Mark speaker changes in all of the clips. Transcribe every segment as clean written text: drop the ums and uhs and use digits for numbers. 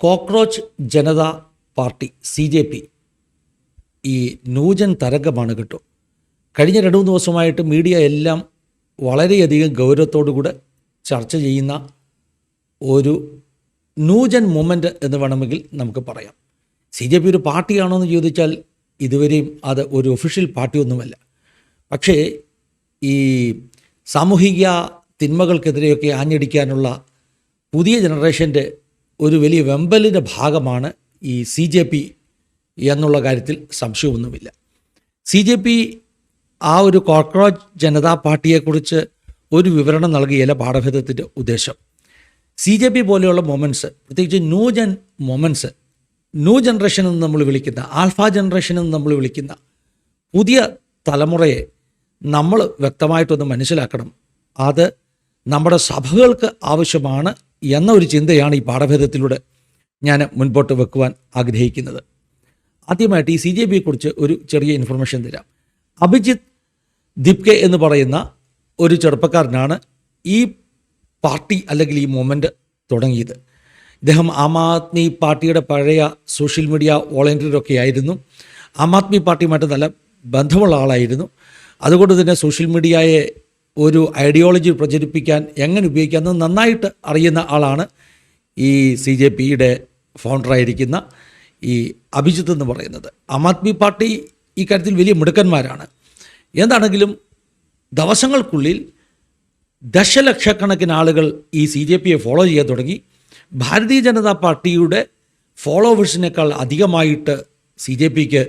Speaker 1: Cockroach Janata party CJP ഈ new gen തരംഗമാണ് കേട്ടോ. കഴിഞ്ഞ 2-3 ദിവസമായിട്ട് മീഡിയ എല്ലാം വളരെയധികം ഗൗരവത്തോടുകൂടെ ചർച്ച ചെയ്യുന്ന ഒരു ന്യൂജൻ മൂവ്മെൻറ്റ് എന്ന് വേണമെങ്കിൽ നമുക്ക് പറയാം. CJP ഒരു പാർട്ടിയാണോ എന്ന് ചോദിച്ചാൽ ഇതുവരെയും അത് ഒരു ഒഫീഷ്യൽ പാർട്ടിയൊന്നുമല്ല. പക്ഷേ ഈ സാമൂഹിക തിന്മകൾക്കെതിരെയൊക്കെ ആഞ്ഞടിക്കാനുള്ള പുതിയ ജനറേഷൻ്റെ ഒരു വലിയ വെമ്പലിൻ്റെ ഭാഗമാണ് ഈ CJP എന്നുള്ള കാര്യത്തിൽ സംശയമൊന്നുമില്ല. CJP ആ ഒരു കോക്രോച്ച് ജനതാ പാർട്ടിയെക്കുറിച്ച് ഒരു വിവരണം നൽകിയല്ല പാഠഭേദത്തിൻ്റെ ഉദ്ദേശം. CJP പോലെയുള്ള മൊമെൻറ്റ്സ്, പ്രത്യേകിച്ച് ന്യൂജൻ മൊമെൻറ്റ്സ്, ന്യൂ ജനറേഷൻ എന്ന് നമ്മൾ വിളിക്കുന്ന, ആൽഫ ജനറേഷൻ എന്ന് നമ്മൾ വിളിക്കുന്ന പുതിയ തലമുറയെ നമ്മൾ വ്യക്തമായിട്ടൊന്ന് മനസ്സിലാക്കണം. അത് നമ്മുടെ സഭകൾക്ക് ആവശ്യമാണ് എന്ന ഒരു ചിന്തയാണ് ഈ പാഠഭേദത്തിലൂടെ ഞാൻ മുൻപോട്ട് വെക്കുവാൻ ആഗ്രഹിക്കുന്നത്. ആദ്യമായിട്ട് ഈ CJPയെക്കുറിച്ച് ഒരു ചെറിയ ഇൻഫർമേഷൻ തരാം. അഭിജിത്ത് ദിപ്കെ എന്ന് പറയുന്ന ഒരു ചെറുപ്പക്കാരനാണ് ഈ പാർട്ടി അല്ലെങ്കിൽ ഈ മൂവ്മെൻറ്റ് തുടങ്ങിയത്. ഇദ്ദേഹം ആം ആദ്മി പാർട്ടിയുടെ പഴയ സോഷ്യൽ മീഡിയ വോളണ്ടിയറൊക്കെ ആയിരുന്നു. ആം ആദ്മി പാർട്ടിയുമായിട്ട് നല്ല ബന്ധമുള്ള ആളായിരുന്നു. അതുകൊണ്ട് തന്നെ സോഷ്യൽ മീഡിയയെ ഒരു ഐഡിയോളജി പ്രചരിപ്പിക്കാൻ എങ്ങനെ ഉപയോഗിക്കാമെന്ന് നന്നായിട്ട് അറിയുന്ന ആളാണ് ഈ CJPയുടെ ഫൗണ്ടറായിരിക്കുന്ന ഈ അഭിജിത്ത് എന്ന് പറയുന്നത്. ആം ആദ്മി പാർട്ടി ഈ കാര്യത്തിൽ വലിയ മിടുക്കന്മാരാണ്. എന്താണെങ്കിലും ദിവസങ്ങൾക്കുള്ളിൽ ദശലക്ഷക്കണക്കിന് ആളുകൾ ഈ CJPയെ ഫോളോ ചെയ്യാൻ തുടങ്ങി. ഭാരതീയ ജനതാ പാർട്ടിയുടെ ഫോളോവേഴ്സിനേക്കാൾ അധികമായിട്ട് CJPക്ക്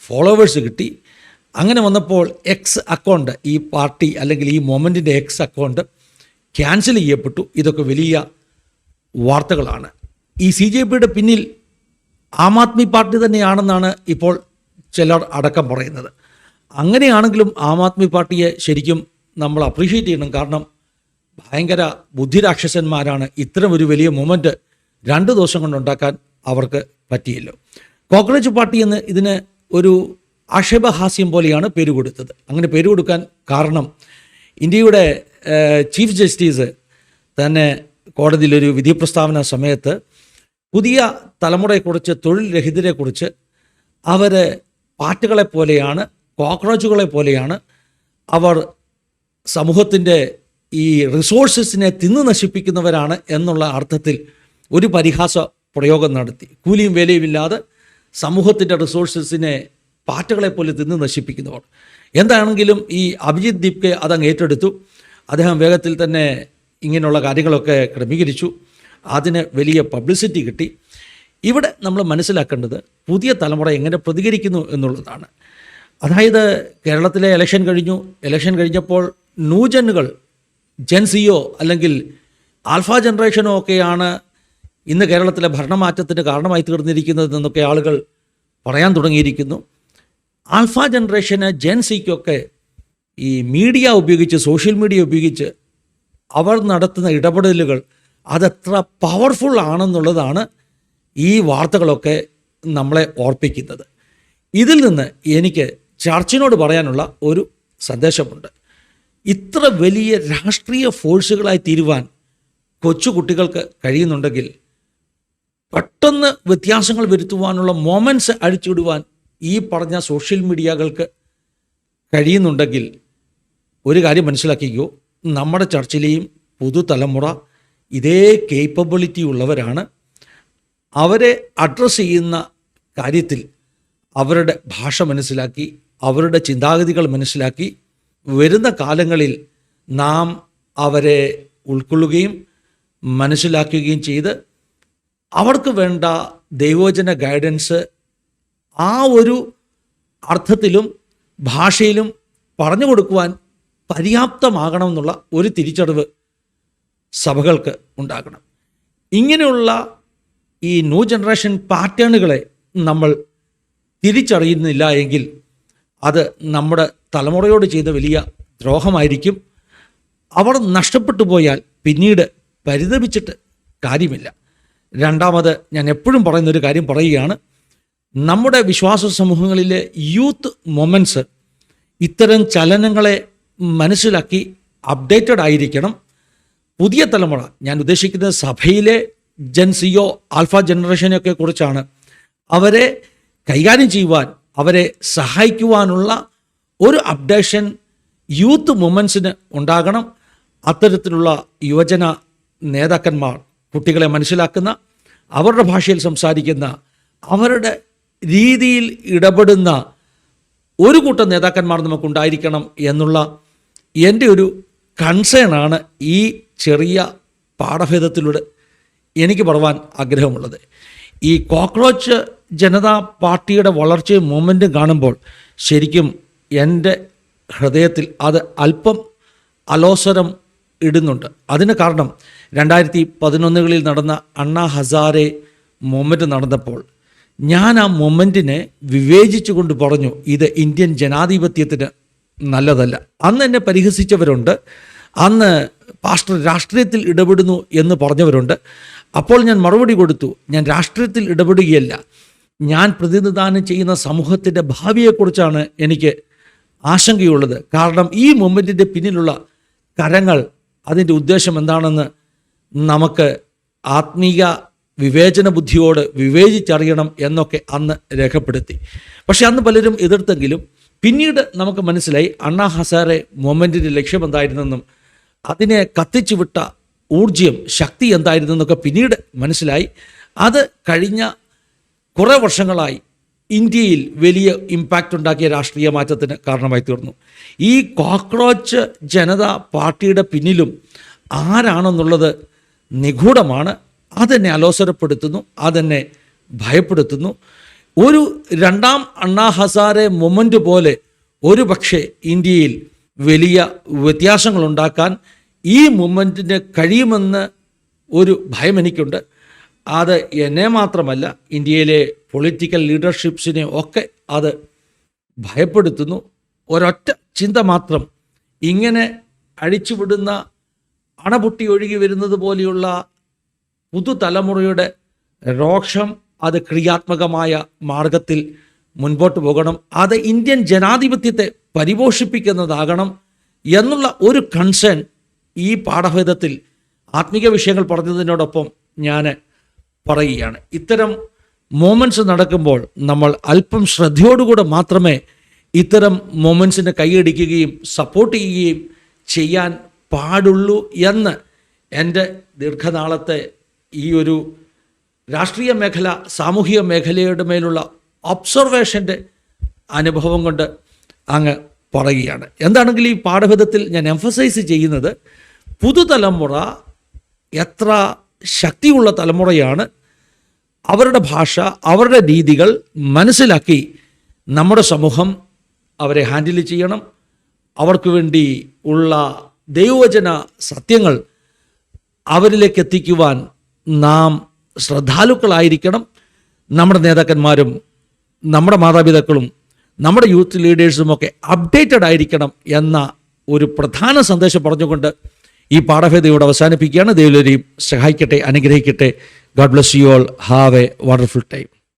Speaker 1: ഫോളോവേഴ്സ് കിട്ടി. അങ്ങനെ വന്നപ്പോൾ എക്സ് അക്കൗണ്ട്, ഈ പാർട്ടി അല്ലെങ്കിൽ ഈ മൊമെൻറ്റിൻ്റെ എക്സ് അക്കൗണ്ട് ക്യാൻസൽ ചെയ്യപ്പെട്ടു. ഇതൊക്കെ വലിയ വാർത്തകളാണ്. ഈ CJPയുടെ പിന്നിൽ ആം ആദ്മി പാർട്ടി തന്നെയാണെന്നാണ് ഇപ്പോൾ ചിലർ അടക്കം പറയുന്നത്. അങ്ങനെയാണെങ്കിലും ആം ആദ്മി പാർട്ടിയെ ശരിക്കും നമ്മൾ അപ്രീഷിയേറ്റ് ചെയ്യണം. കാരണം ഭയങ്കര ബുദ്ധിരാക്ഷസന്മാരാണ്. ഇത്തരം ഒരു വലിയ മൂവ്മെൻറ്റ് 2 ദിവസം കൊണ്ടുണ്ടാക്കാൻ അവർക്ക് പറ്റിയല്ലോ. കോക്രോച്ച് പാർട്ടി എന്ന് ഇതിന് ഒരു ആക്ഷേപഹാസ്യം പോലെയാണ് പേര് കൊടുത്തത്. അങ്ങനെ പേര് കൊടുക്കാൻ കാരണം ഇന്ത്യയുടെ ചീഫ് ജസ്റ്റിസ് തന്നെ കോടതിയിലൊരു വിധി പ്രസ്താവന സമയത്ത് പുതിയ തലമുറയെക്കുറിച്ച്, തൊഴിൽ രഹിതരെക്കുറിച്ച് അവർ പാറ്റുകളെ പോലെയാണ്, കോക്രോച്ചുകളെ പോലെയാണ്, അവർ സമൂഹത്തിൻ്റെ ഈ റിസോഴ്സസിനെ തിന്നു നശിപ്പിക്കുന്നവരാണ് എന്നുള്ള അർത്ഥത്തിൽ ഒരു പരിഹാസ പ്രയോഗം നടത്തി. കൂലിയും വേലയുമില്ലാതെ സമൂഹത്തിൻ്റെ റിസോഴ്സസിനെ പാറ്റകളെ പോലെ തിന്ന് നശിപ്പിക്കുന്നവർ. എന്താണെങ്കിലും ഈ അഭിജിത്ത് ദീപ്കെ അതങ്ങ് ഏറ്റെടുത്തു. അദ്ദേഹം വേഗത്തിൽ തന്നെ ഇങ്ങനെയുള്ള കാര്യങ്ങളൊക്കെ ക്രമീകരിച്ചു. അതിന് വലിയ പബ്ലിസിറ്റി കിട്ടി. ഇവിടെ നമ്മൾ മനസ്സിലാക്കേണ്ടത് പുതിയ തലമുറ എങ്ങനെ പ്രതികരിക്കുന്നു എന്നുള്ളതാണ്. അതായത് കേരളത്തിലെ ഇലക്ഷൻ കഴിഞ്ഞപ്പോൾ ന്യൂജനുകൾ, ജെൻസിയോ അല്ലെങ്കിൽ ആൽഫ ജനറേഷനോ ഒക്കെയാണ് ഇന്ന് കേരളത്തിലെ ഭരണമാറ്റത്തിന് കാരണമായി തീർന്നിരിക്കുന്നതെന്നൊക്കെ ആളുകൾ പറയാൻ തുടങ്ങിയിരിക്കുന്നു. ആൽഫ ജനറേഷന്, ജെൻസിക്കൊക്കെ ഈ മീഡിയ ഉപയോഗിച്ച്, സോഷ്യൽ മീഡിയ ഉപയോഗിച്ച് അവർ നടത്തുന്ന ഇടപെടലുകൾ അതെത്ര പവർഫുൾ ആണെന്നുള്ളതാണ് ഈ വാർത്തകളൊക്കെ നമ്മളെ ഓർപ്പിക്കുന്നത്. ഇതിൽ നിന്ന് എനിക്ക് ചർച്ചിനോട് പറയാനുള്ള ഒരു സന്ദേശമുണ്ട്. ഇത്ര വലിയ രാഷ്ട്രീയ ഫോഴ്സുകളായി തീരുവാൻ കൊച്ചു കുട്ടികൾക്ക് കഴിയുന്നുണ്ടെങ്കിൽ, പെട്ടെന്ന് വ്യത്യാസങ്ങൾ വരുത്തുവാനുള്ള മൊമെൻറ്റ്സ് അഴിച്ചുവിടുവാൻ ഈ പറഞ്ഞ സോഷ്യൽ മീഡിയകൾക്ക് കഴിയുന്നുണ്ടെങ്കിൽ, ഒരു കാര്യം മനസ്സിലാക്കിക്കോ, നമ്മുടെ ചർച്ചിലെയും പുതുതലമുറ ഇതേ കേപ്പബിലിറ്റി ഉള്ളവരാണ്. അവരെ അഡ്രസ്സ് ചെയ്യുന്ന കാര്യത്തിൽ അവരുടെ ഭാഷ മനസ്സിലാക്കി, അവരുടെ ചിന്താഗതികൾ മനസ്സിലാക്കി, വരുന്ന കാലങ്ങളിൽ നാം അവരെ ഉൾക്കൊള്ളുകയും മനസ്സിലാക്കുകയും ചെയ്ത് അവർക്ക് വേണ്ട ദൈവവചന ഗൈഡൻസ് ആ ഒരു അർത്ഥത്തിലും ഭാഷയിലും പറഞ്ഞു കൊടുക്കുവാൻ പര്യാപ്തമാകണമെന്നുള്ള ഒരു തിരിച്ചറിവ് സഭകൾക്ക് ഉണ്ടാകണം. ഇങ്ങനെയുള്ള ഈ ന്യൂ ജനറേഷൻ പാറ്റേണുകളെ നമ്മൾ തിരിച്ചറിയുന്നില്ല എങ്കിൽ അത് നമ്മുടെ തലമുറയോട് ചെയ്ത വലിയ ദ്രോഹമായിരിക്കും. അവർ നഷ്ടപ്പെട്ടു പോയാൽ പിന്നീട് പരിതപിച്ചിട്ട് കാര്യമില്ല. രണ്ടാമത് ഞാൻ എപ്പോഴും പറയുന്നൊരു കാര്യം പറയുകയാണ്, നമ്മുടെ വിശ്വാസ സമൂഹങ്ങളിലെ യൂത്ത് മൊമെൻറ്റ്സ് ഇത്തരം ചലനങ്ങളെ മനസ്സിലാക്കി അപ്ഡേറ്റഡ് ആയിരിക്കണം. പുതിയ തലമുറ, ഞാൻ ഉദ്ദേശിക്കുന്നത് സഭയിലെ ജെൻസിയോ ആൽഫ ജനറേഷനെയൊക്കെ കുറിച്ചാണ്. അവരെ കൈകാര്യം ചെയ്യുവാൻ, അവരെ സഹായിക്കുവാനുള്ള ഒരു അപ്ഡേഷൻ യൂത്ത് മൂവ്മെൻറ്റ്സിന് ഉണ്ടാകണം. അത്തരത്തിലുള്ള യുവജന നേതാക്കന്മാർ, കുട്ടികളെ മനസ്സിലാക്കുന്ന, അവരുടെ ഭാഷയിൽ സംസാരിക്കുന്ന, അവരുടെ രീതിയിൽ ഇടപെടുന്ന ഒരു കൂട്ടം നേതാക്കന്മാർ നമുക്കുണ്ടായിരിക്കണം എന്നുള്ള എൻ്റെ ഒരു കൺസേണാണ് ഈ ചെറിയ പാഠഭേദത്തിലൂടെ എനിക്ക് പറയുവാൻ ആഗ്രഹമുള്ളത്. ഈ കോക്രോച്ച് ജനതാ പാർട്ടിയുടെ വളർച്ചയും മൂവ്മെൻറ്റും കാണുമ്പോൾ ശരിക്കും എൻ്റെ ഹൃദയത്തിൽ അത് അല്പം അലോസരം ഇടുന്നുണ്ട്. അതിന് കാരണം 2011 നടന്ന അണ്ണാ ഹസാരെ മൂവ്മെൻറ്റ് നടന്നപ്പോൾ ഞാൻ ആ മൊമെൻറ്റിനെ വിവേചിച്ചുകൊണ്ട് പറഞ്ഞു, ഇത് ഇന്ത്യൻ ജനാധിപത്യത്തിന് നല്ലതല്ല. അന്ന് എന്നെ പരിഹസിച്ചവരുണ്ട്, അന്ന് പാസ്റ്റർ രാഷ്ട്രീയത്തിൽ ഇടപെടുന്നു എന്ന് പറഞ്ഞവരുണ്ട്. അപ്പോൾ ഞാൻ മറുപടി കൊടുത്തു, ഞാൻ രാഷ്ട്രീയത്തിൽ ഇടപെടുകയല്ല, ഞാൻ പ്രതിനിധാനം ചെയ്യുന്ന സമൂഹത്തിൻ്റെ ഭാവിയെക്കുറിച്ചാണ് എനിക്ക് ആശങ്കയുള്ളത്. കാരണം ഈ മൊമെൻറ്റിൻ്റെ പിന്നിലുള്ള കരങ്ങൾ, അതിൻ്റെ ഉദ്ദേശം എന്താണെന്ന് നമുക്ക് ആത്മീയ വിവേചന ബുദ്ധിയോട് വിവേചിച്ചറിയണം എന്നൊക്കെ അന്ന് രേഖപ്പെടുത്തി. പക്ഷെ അന്ന് പലരും എതിർത്തെങ്കിലും പിന്നീട് നമുക്ക് മനസ്സിലായി അണ്ണാ ഹസാരെ മൂവ്മെൻറ്റിൻ്റെ ലക്ഷ്യം എന്തായിരുന്നെന്നും അതിനെ കത്തിച്ചു വിട്ട ഊർജ്ജം, ശക്തി എന്തായിരുന്നെന്നൊക്കെ പിന്നീട് മനസ്സിലായി. അത് കഴിഞ്ഞ കുറേ വർഷങ്ങളായി ഇന്ത്യയിൽ വലിയ ഇമ്പാക്റ്റ് ഉണ്ടാക്കിയ രാഷ്ട്രീയ മാറ്റത്തിന് കാരണമായി തീർന്നു. ഈ കോക്രോച്ച് ജനതാ പാർട്ടിയുടെ പിന്നിലും ആരാണെന്നുള്ളത് നിഗൂഢമാണ്. അതെന്നെ അലോസരപ്പെടുത്തുന്നു, അതെന്നെ ഭയപ്പെടുത്തുന്നു. ഒരു രണ്ടാം അണ്ണാ ഹസാരെ മൊമെൻ്റ് പോലെ ഒരു പക്ഷേ ഇന്ത്യയിൽ വലിയ വ്യത്യാസങ്ങൾ ഉണ്ടാക്കാൻ ഈ മൂവ്മെൻറ്റിന് കഴിയുമെന്ന് ഒരു ഭയം എനിക്കുണ്ട്. അത് എന്നെ മാത്രമല്ല, ഇന്ത്യയിലെ പൊളിറ്റിക്കൽ ലീഡർഷിപ്സിനെ ഒക്കെ അത് ഭയപ്പെടുത്തുന്നു. ഒരൊറ്റ ചിന്ത മാത്രം, ഇങ്ങനെ അഴിച്ചുവിടുന്ന അണപൊട്ടി ഒഴുകി വരുന്നത് പോലെയുള്ള പുതുതലമുറയുടെ രോക്ഷം അത് ക്രിയാത്മകമായ മാർഗത്തിൽ മുൻപോട്ട് പോകണം. അത് ഇന്ത്യൻ ജനാധിപത്യത്തെ പരിപോഷിപ്പിക്കുന്നതാകണം എന്നുള്ള ഒരു കൺസേൺ ഈ പാഠഭേദത്തിൽ ആത്മീക വിഷയങ്ങൾ പറഞ്ഞതിനോടൊപ്പം ഞാൻ പറയുകയാണ്. ഇത്തരം മൊമെൻറ്റ്സ് നടക്കുമ്പോൾ നമ്മൾ അല്പം ശ്രദ്ധയോടുകൂടെ മാത്രമേ ഇത്തരം മൊമെൻറ്റ്സിന് കൈയടിക്കുകയും സപ്പോർട്ട് ചെയ്യുകയും ചെയ്യാൻ പാടുള്ളൂ എന്ന് എൻ്റെ ദീർഘനാളത്തെ ഈ ഒരു രാഷ്ട്രീയ മേഖല, സാമൂഹിക മേഖലയുടെ മേലുള്ള ഒബ്സർവേഷൻ്റെ അനുഭവം കൊണ്ട് അങ്ങ് പറയുകയാണ്. എന്താണെങ്കിലും ഈ പാഠഭേദത്തിൽ ഞാൻ എംഫസൈസ് ചെയ്യുന്നത്, പുതുതലമുറ എത്ര ശക്തിയുള്ള തലമുറയാണ്. അവരുടെ ഭാഷ, അവരുടെ രീതികൾ മനസ്സിലാക്കി നമ്മുടെ സമൂഹം അവരെ ഹാൻഡിൽ ചെയ്യണം. അവർക്ക് വേണ്ടി ഉള്ള ദൈവവചന സത്യങ്ങൾ അവരിലേക്ക് എത്തിക്കുവാൻ നാം ശ്രദ്ധാലുക്കളായിരിക്കണം. നമ്മുടെ നേതാക്കന്മാരും നമ്മുടെ മാതാപിതാക്കളും നമ്മുടെ യൂത്ത് ലീഡേഴ്സുമൊക്കെ അപ്ഡേറ്റഡ് ആയിരിക്കണം എന്ന ഒരു പ്രധാന സന്ദേശം പറഞ്ഞുകൊണ്ട് ഈ പാഠഭേദം ഇവിടെ അവസാനിപ്പിക്കുകയാണ്. ദൈവം സഹായിക്കട്ടെ, അനുഗ്രഹിക്കട്ടെ. God bless you all. Have A wonderful time.